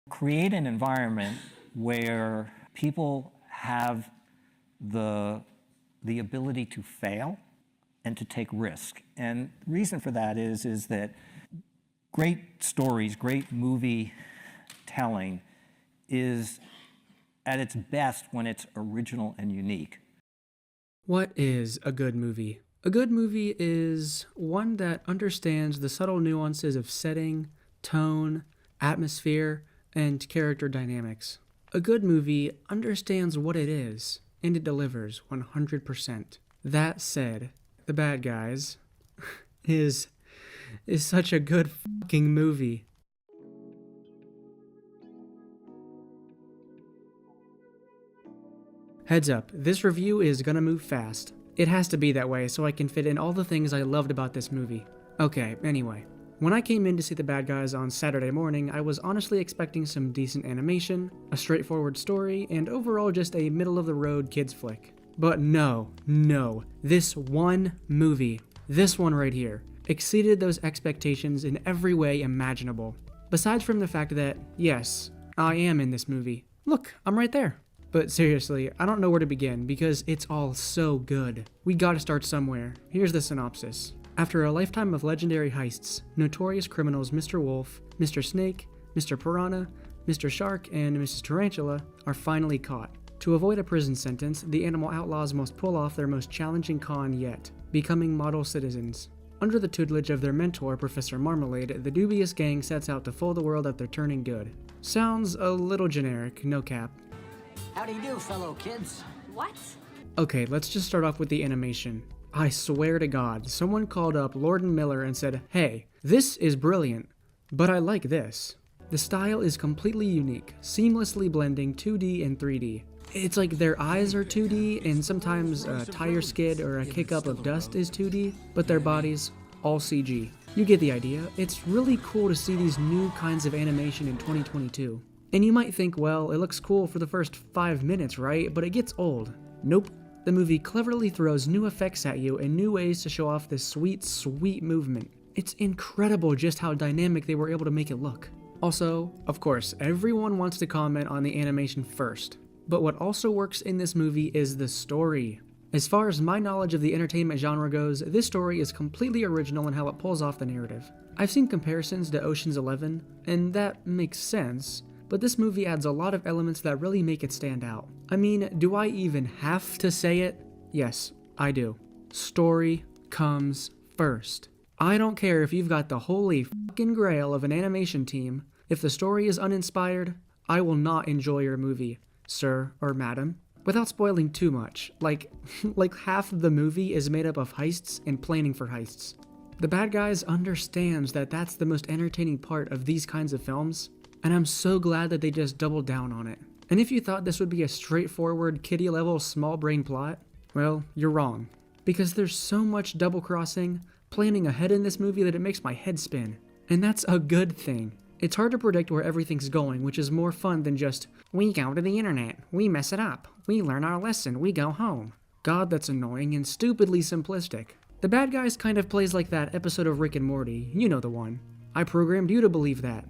create an environment where people have the ability to fail and to take risk. And the reason for that is that great stories, great movie telling is at its best when it's original and unique. What is a good movie? A good movie is one that understands the subtle nuances of setting, tone, atmosphere, and character dynamics. A good movie understands what it is, and it delivers 100%. That said, The Bad Guys is such a good fucking movie. Heads up, this review is gonna move fast. It has to be that way so I can fit in all the things I loved about this movie. Okay, anyway. When I came in to see The Bad Guys on Saturday morning, I was honestly expecting some decent animation, a straightforward story, and overall just a middle-of-the-road kids flick. But no, this one movie, this one right here, exceeded those expectations in every way imaginable. Besides from the fact that, yes, I am in this movie. Look, I'm right there. But seriously, I don't know where to begin because it's all so good. We gotta start somewhere. Here's the synopsis. After a lifetime of legendary heists, notorious criminals Mr. Wolf, Mr. Snake, Mr. Piranha, Mr. Shark, and Mrs. Tarantula are finally caught. To avoid a prison sentence, the animal outlaws must pull off their most challenging con yet, becoming model citizens. Under the tutelage of their mentor, Professor Marmalade, the dubious gang sets out to fool the world that they're turning good. Sounds a little generic, no cap. How do you do, fellow kids? What? Okay, let's just start off with the animation. I swear to God, someone called up Lord and Miller and said, "Hey, this is brilliant, but I like this." The style is completely unique, seamlessly blending 2D and 3D. It's like their eyes are 2D, and sometimes a tire skid or a kick up of dust is 2D, but their bodies, all CG. You get the idea. It's really cool to see these new kinds of animation in 2022. And you might think, well, it looks cool for the first 5 minutes, right? But it gets old. Nope. The movie cleverly throws new effects at you and new ways to show off this sweet, sweet movement. It's incredible just how dynamic they were able to make it look. Also, of course, everyone wants to comment on the animation first. But what also works in this movie is the story. As far as my knowledge of the entertainment genre goes, this story is completely original in how it pulls off the narrative. I've seen comparisons to Ocean's 11, and that makes sense. But this movie adds a lot of elements that really make it stand out. I mean, do I even have to say it? Yes, I do. Story comes first. I don't care if you've got the holy fucking grail of an animation team. If the story is uninspired, I will not enjoy your movie, sir or madam. Without spoiling too much, like half of the movie is made up of heists and planning for heists. The Bad Guys understands that that's the most entertaining part of these kinds of films. And I'm so glad that they just doubled down on it. And if you thought this would be a straightforward, kiddie-level, small-brain plot, well, you're wrong. Because there's so much double-crossing, planning ahead in this movie that it makes my head spin. And that's a good thing. It's hard to predict where everything's going, which is more fun than just, we go to the internet, we mess it up, we learn our lesson, we go home. God, that's annoying and stupidly simplistic. The Bad Guys kind of plays like that episode of Rick and Morty, you know the one. I programmed you to believe that.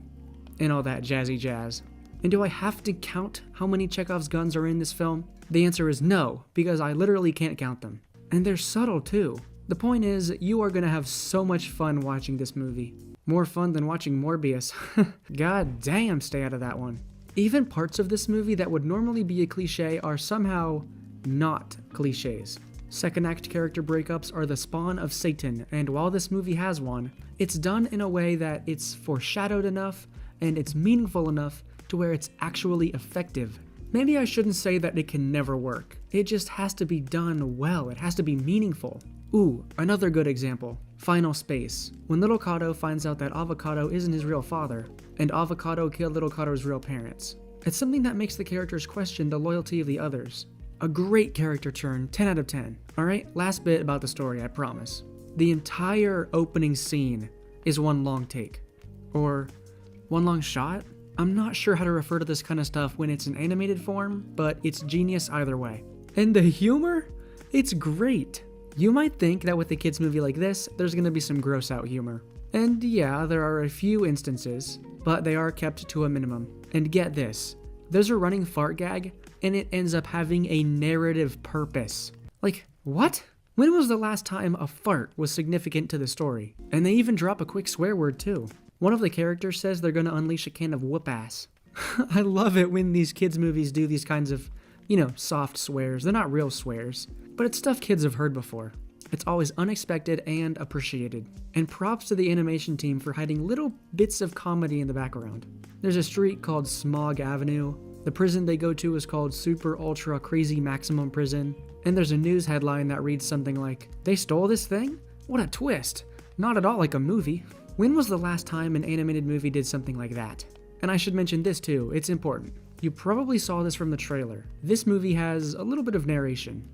And all that jazzy jazz. And do I have to count how many Chekhov's guns are in this film? The answer is no, because I literally can't count them. And they're subtle too. The point is, you are gonna have so much fun watching this movie. More fun than watching Morbius. God damn, stay out of that one. Even parts of this movie that would normally be a cliche are somehow not cliches. Second act character breakups are the spawn of Satan, and while this movie has one, it's done in a way that it's foreshadowed enough and it's meaningful enough to where it's actually effective. Maybe I shouldn't say that it can never work. It just has to be done well. It has to be meaningful. Ooh, another good example. Final Space. When Little Cato finds out that Avocado isn't his real father, and Avocado killed Little Cato's real parents. It's something that makes the characters question the loyalty of the others. A great character turn, 10 out of 10. Alright, last bit about the story, I promise. The entire opening scene is one long take. Or one long shot? I'm not sure how to refer to this kind of stuff when it's in animated form, but it's genius either way. And the humor? It's great. You might think that with a kids movie like this, there's gonna be some gross out humor. And yeah, there are a few instances, but they are kept to a minimum. And get this, there's a running fart gag, and it ends up having a narrative purpose. Like, what? When was the last time a fart was significant to the story? And they even drop a quick swear word too. One of the characters says they're gonna unleash a can of whoop ass. I love it when these kids movies do these kinds of, soft swears. They're not real swears, but it's stuff kids have heard before. It's always unexpected and appreciated. And props to the animation team for hiding little bits of comedy in the background. There's a street called Smog Avenue. The prison they go to is called Super Ultra Crazy Maximum Prison. And there's a news headline that reads something like, "They stole this thing? What a twist. Not at all like a movie." When was the last time an animated movie did something like that? And I should mention this too, it's important. You probably saw this from the trailer. This movie has a little bit of narration.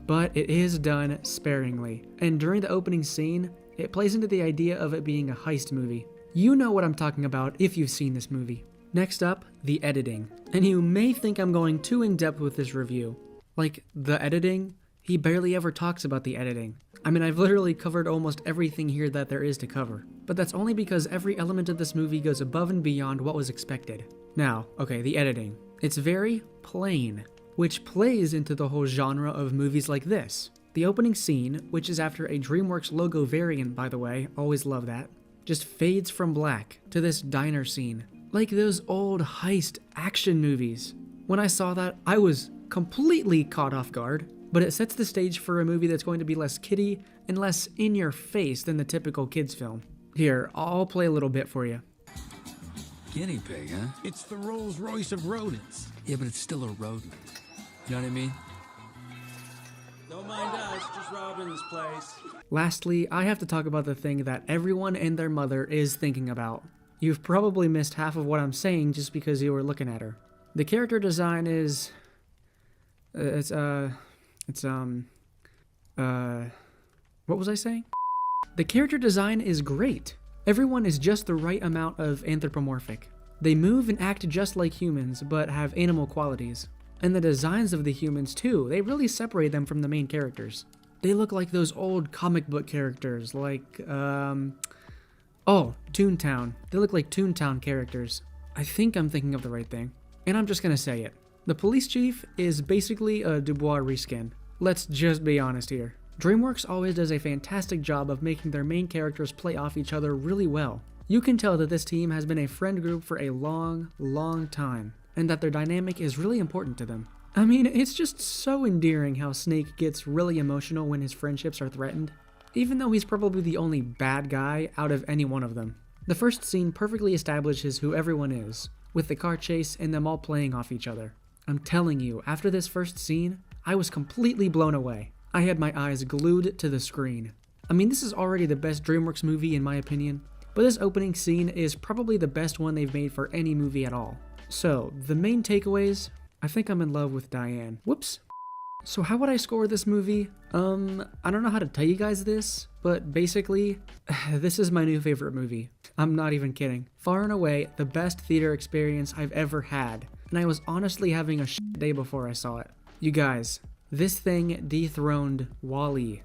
But it is done sparingly. And during the opening scene, it plays into the idea of it being a heist movie. You know what I'm talking about if you've seen this movie. Next up, the editing. And you may think I'm going too in-depth with this review. Like, the editing? He barely ever talks about the editing. I mean, I've literally covered almost everything here that there is to cover. But that's only because every element of this movie goes above and beyond what was expected. Now, okay, the editing. It's very plain, which plays into the whole genre of movies like this. The opening scene, which is after a DreamWorks logo variant, by the way, always love that, just fades from black to this diner scene, like those old heist action movies. When I saw that, I was completely caught off guard, but it sets the stage for a movie that's going to be less kiddie and less in your face than the typical kids film. Here, I'll play a little bit for you. Guinea pig, huh? It's the Rolls Royce of rodents. Yeah, but it's still a rodent. You know what I mean? Don't mind us, just robbing this place. Lastly, I have to talk about the thing that everyone and their mother is thinking about. You've probably missed half of what I'm saying just because you were looking at her. The character design is... what was I saying? The character design is great. Everyone is just the right amount of anthropomorphic. They move and act just like humans, but have animal qualities. And the designs of the humans too, they really separate them from the main characters. They look like those old comic book characters, like, Toontown. They look like Toontown characters. I think I'm thinking of the right thing. And I'm just gonna say it. The police chief is basically a Dubois reskin. Let's just be honest here. DreamWorks always does a fantastic job of making their main characters play off each other really well. You can tell that this team has been a friend group for a long, long time, and that their dynamic is really important to them. I mean, it's just so endearing how Snake gets really emotional when his friendships are threatened, even though he's probably the only bad guy out of any one of them. The first scene perfectly establishes who everyone is, with the car chase and them all playing off each other. I'm telling you, after this first scene, I was completely blown away. I had my eyes glued to the screen. I mean, this is already the best DreamWorks movie in my opinion, but this opening scene is probably the best one they've made for any movie at all. So, the main takeaways, I think I'm in love with Diane. Whoops. So how would I score this movie? I don't know how to tell you guys this, but basically, this is my new favorite movie. I'm not even kidding. Far and away, the best theater experience I've ever had, and I was honestly having a day before I saw it. You guys, this thing dethroned WALL-E.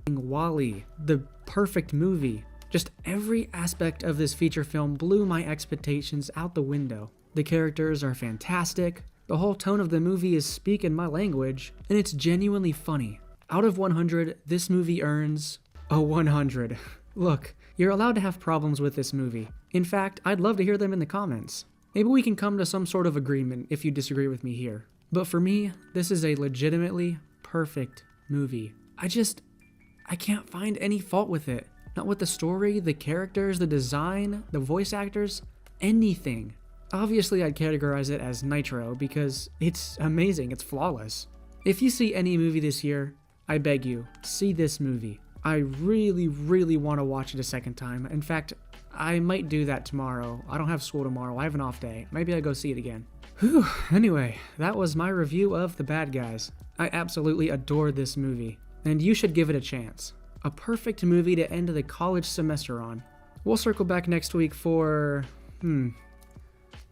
WALL-E, the perfect movie. Just every aspect of this feature film blew my expectations out the window. The characters are fantastic, the whole tone of the movie is speak in my language, and it's genuinely funny. Out of 100, this movie earns a 100. Look, you're allowed to have problems with this movie. In fact, I'd love to hear them in the comments. Maybe we can come to some sort of agreement if you disagree with me here. But for me, this is a legitimately perfect movie. I can't find any fault with it. Not with the story, the characters, the design, the voice actors, anything. Obviously, I'd categorize it as Nitro because it's amazing, it's flawless. If you see any movie this year, I beg you, see this movie. I really, really want to watch it a second time. In fact, I might do that tomorrow. I don't have school tomorrow, I have an off day. Maybe I'll go see it again. Whew, anyway, that was my review of The Bad Guys. I absolutely adore this movie, and you should give it a chance. A perfect movie to end the college semester on. We'll circle back next week for...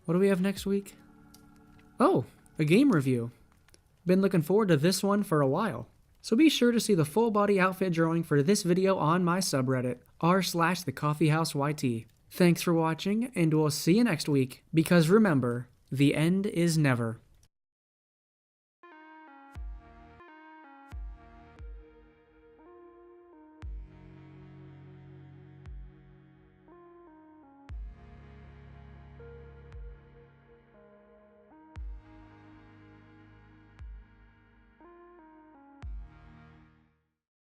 What do we have next week? Oh, a game review. Been looking forward to this one for a while. So be sure to see the full body outfit drawing for this video on my subreddit. r/thecoffeehouseyt. Thanks for watching, and we'll see you next week, because remember, the end is never.